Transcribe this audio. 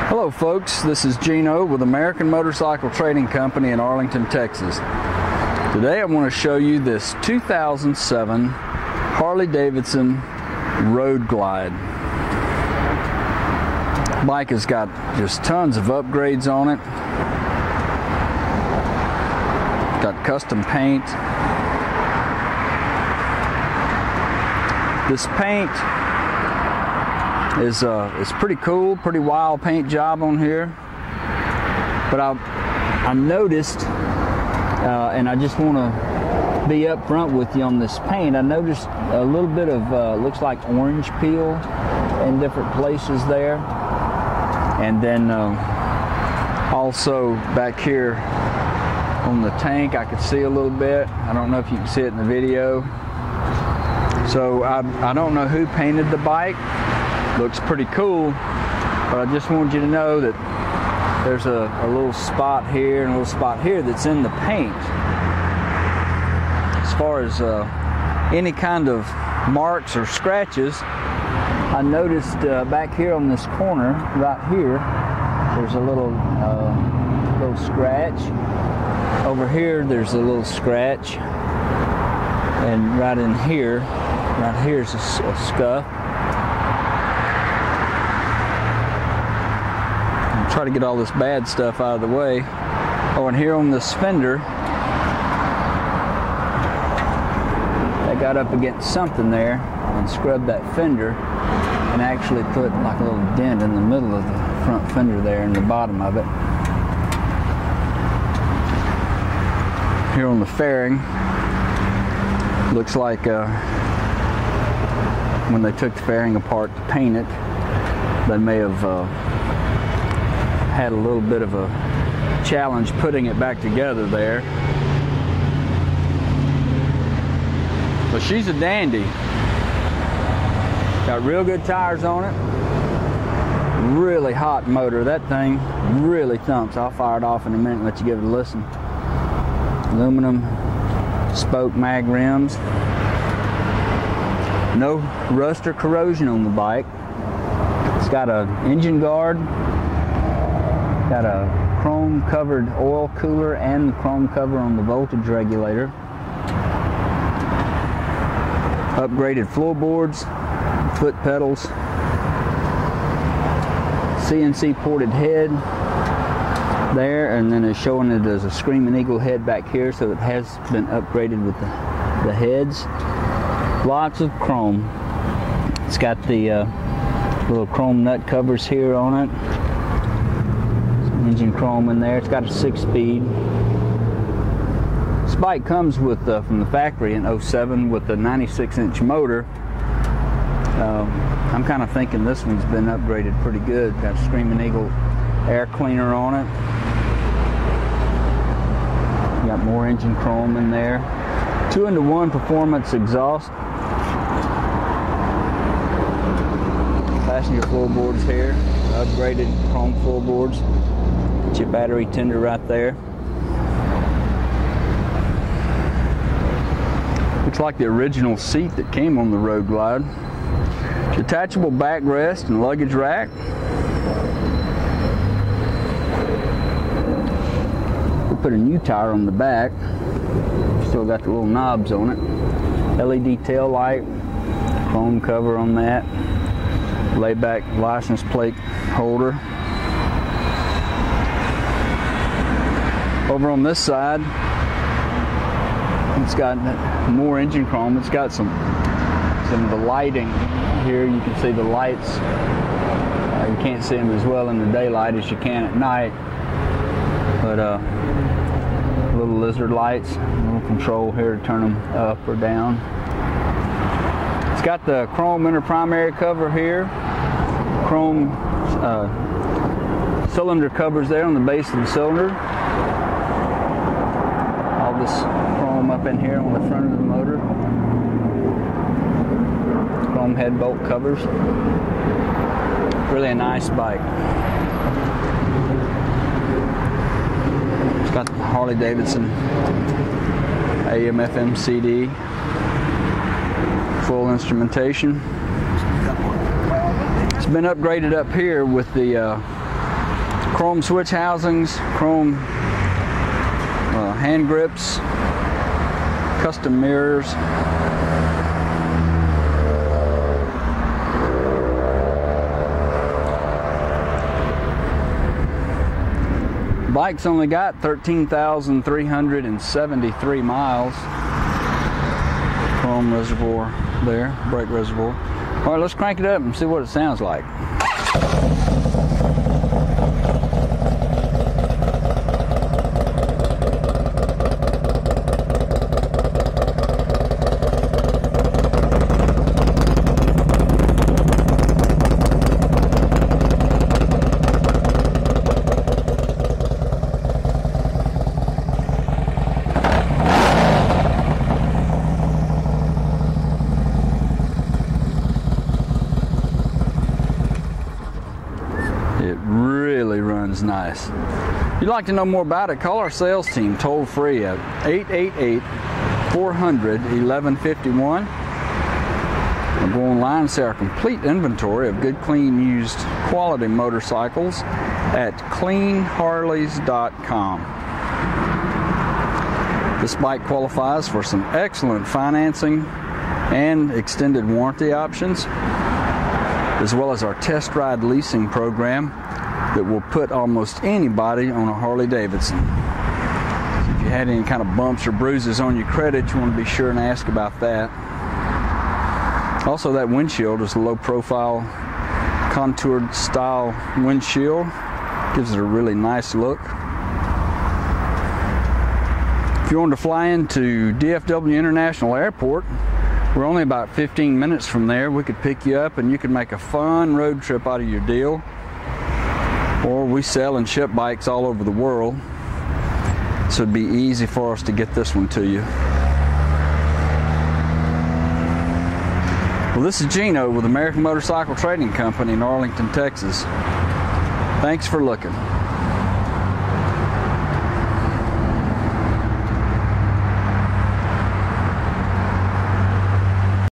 Hello folks, this is Gino with American Motorcycle Trading Company in Arlington, Texas. Today I want to show you this 2007 Harley-Davidson Road Glide. Bike has got just tons of upgrades on it. Got custom paint. This paint is pretty cool, pretty wild paint job on here. But I noticed, and I just want to be upfront with you on this paint. I noticed a little bit of looks like orange peel in different places there, and then also back here on the tank I could see a little bit. I don't know if you can see it in the video. So I don't know who painted the bike. Looks pretty cool, but I just wanted you to know that there's a little spot here and a little spot here that's in the paint. As far as any kind of marks or scratches, I noticed back here on this corner, right here, there's a little scratch. Over here, there's a little scratch, and right in here, right here's a scuff. Try to get all this bad stuff out of the way. Oh, and here on this fender, I got up against something there and scrubbed that fender and actually put like a little dent in the middle of the front fender there in the bottom of it. Here on the fairing, looks like when they took the fairing apart to paint it, they may have had a little bit of a challenge putting it back together there. But she's a dandy. Got real good tires on it. Really hot motor. That thing really thumps. I'll fire it off in a minute and let you give it a listen. Aluminum spoke mag rims. No rust or corrosion on the bike. It's got an engine guard. Got a chrome covered oil cooler and the chrome cover on the voltage regulator. Upgraded floorboards, foot pedals, CNC ported head there, and then it's showing it as a Screaming Eagle head back here, so it has been upgraded with the heads. Lots of chrome. It's got the little chrome nut covers here on it. Engine chrome in there. It's got a 6-speed. This bike comes with from the factory in 07 with a 96-inch motor. I'm kind of thinking this one's been upgraded pretty good. Got a Screaming Eagle air cleaner on it. Got more engine chrome in there. 2-in-1 performance exhaust. Passenger floorboards here. Upgraded chrome floorboards. Your battery tender right there. Looks like the original seat that came on the Road Glide. Detachable backrest and luggage rack. We put a new tire on the back. Still got the little knobs on it. LED tail light, chrome cover on that. Layback license plate holder. Over on this side, it's got more engine chrome. It's got some of the lighting here. You can see the lights. You can't see them as well in the daylight as you can at night. But little lizard lights, a little control here to turn them up or down. It's got the chrome inner primary cover here. Chrome cylinder covers there on the base of the cylinder. This chrome up in here on the front of the motor. Chrome head bolt covers. Really a nice bike. It's got the Harley Davidson AM FM CD. Full instrumentation. It's been upgraded up here with the Chrome switch housings, chrome hand grips, custom mirrors. Bike's only got 13,373 miles. Chrome reservoir there, brake reservoir. All right, let's crank it up and see what it sounds like. It really runs nice. If you'd like to know more about it, call our sales team toll free at 888-400-1151. Or go online and see our complete inventory of good, clean, used, quality motorcycles at cleanharleys.com. This bike qualifies for some excellent financing and extended warranty options, as well as our test ride leasing program that will put almost anybody on a Harley Davidson. So if you had any kind of bumps or bruises on your credit, you want to be sure and ask about that. Also, that windshield is a low profile, contoured style windshield. Gives it a really nice look. If you want to fly into DFW International Airport, we're only about 15 minutes from there. We could pick you up and you could make a fun road trip out of your deal. Or we sell and ship bikes all over the world, so it'd be easy for us to get this one to you. Well, this is Gino with American Motorcycle Trading Company in Arlington, Texas. Thanks for looking.